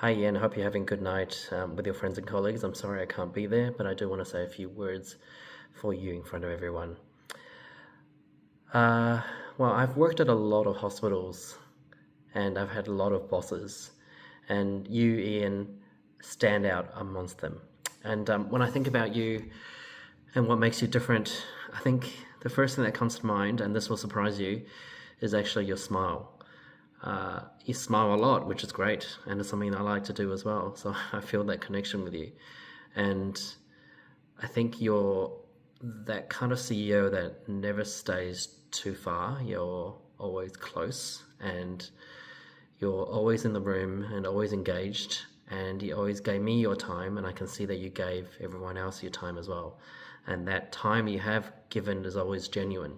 Hi Ian, hope you're having a good night with your friends and colleagues. I'm sorry I can't be there, but I do want to say a few words for you in front of everyone. Uh, well, I've worked at a lot of hospitals and I've had a lot of bosses, and you, Ian, stand out amongst them. And when I think about you and what makes you different, I think the first thing that comes to mind, and this will surprise you, is actually your smile. You smile a lot, which is great, and it's something I like to do as well. So I feel that connection with you, and I think you're that kind of CEO that never stays too far. You're always close, and you're always in the room and always engaged. And you always gave me your time, and I can see that you gave everyone else your time as well. And that time you have given is always genuine,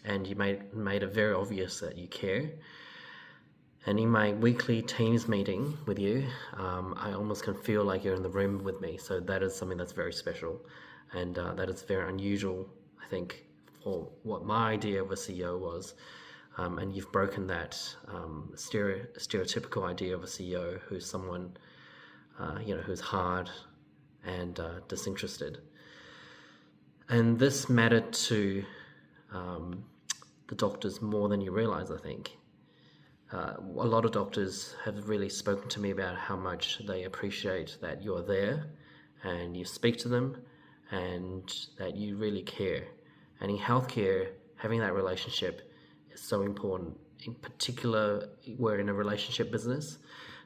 and you made it very obvious that you care. And in my weekly Teams meeting with you, I almost can feel like you're in the room with me. So that is something that's very special, and that is very unusual, I think, for what my idea of a CEO was. And you've broken that stereotypical idea of a CEO who's someone, who's hard and disinterested. And this mattered to the doctors more than you realize, I think. A lot of doctors have really spoken to me about how much they appreciate that you're there and you speak to them and that you really care. And in healthcare, having that relationship is so important. In particular, we're in a relationship business.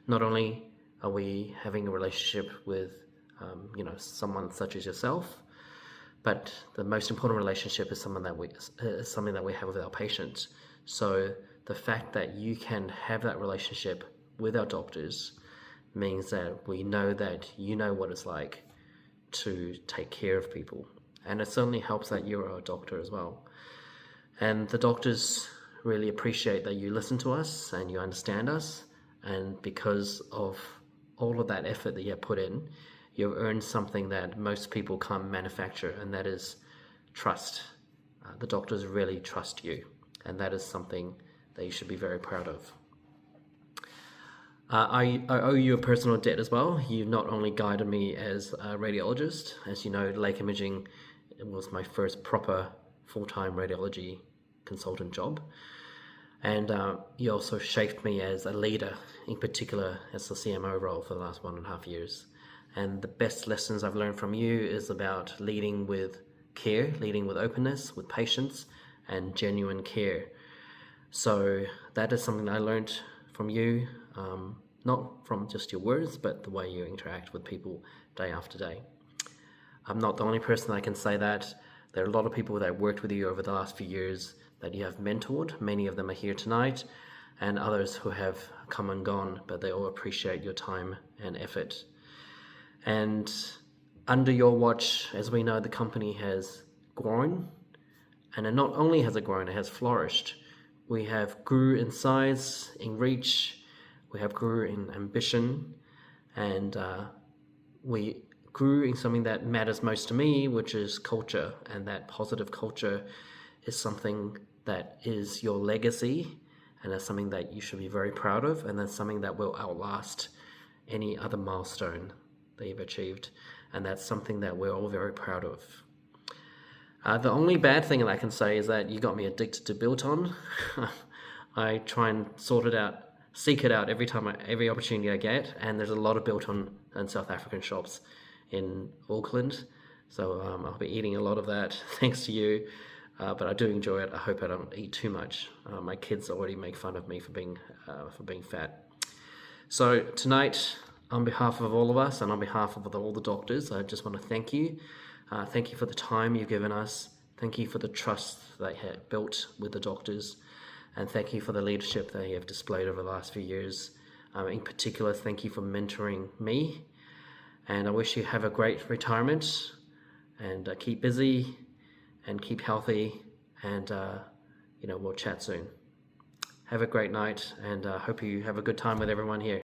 Not only are we having a relationship with, someone such as yourself, but the most important relationship is something that we have with our patients. So the fact that you can have that relationship with our doctors means that we know that you know what it's like to take care of people. And it certainly helps that you're a doctor as well. And the doctors really appreciate that you listen to us and you understand us. And because of all of that effort that you have put in, you've earned something that most people can't manufacture, and that is trust. The doctors really trust you, and that is something that you should be very proud of. I owe you a personal debt as well. You not only guided me as a radiologist, as you know, Lake Imaging was my first proper full-time radiology consultant job, and you also shaped me as a leader, in particular as the CMO role for the last 1.5 years. And the best lessons I've learned from you is about leading with care, leading with openness, with patience, and genuine care. So that is something I learned from you, not from just your words, but the way you interact with people day after day. I'm not the only person that can say that. There are a lot of people that worked with you over the last few years that you have mentored. Many of them are here tonight, and others who have come and gone, but they all appreciate your time and effort. And under your watch, as we know, the company has grown, and it not only has it grown, it has flourished. We have grew in size, in reach, we have grew in ambition, and we grew in something that matters most to me, which is culture. And that positive culture is something that is your legacy, and that's something that you should be very proud of, and that's something that will outlast any other milestone that you've achieved, and that's something that we're all very proud of. The only bad thing that I can say is that you got me addicted to Biltong. I try and seek it out every opportunity I get, and there's a lot of Biltong in South African shops in Auckland, so I'll be eating a lot of that thanks to you, but I do enjoy it. I hope I don't eat too much. My kids already make fun of me for being fat. So tonight, on behalf of all of us and on behalf of all the doctors, I just want to thank you. Thank you for the time you've given us. Thank you for the trust that you have built with the doctors. And thank you for the leadership that you have displayed over the last few years. In particular, thank you for mentoring me. And I wish you have a great retirement, and keep busy and keep healthy, and we'll chat soon. Have a great night, and hope you have a good time with everyone here.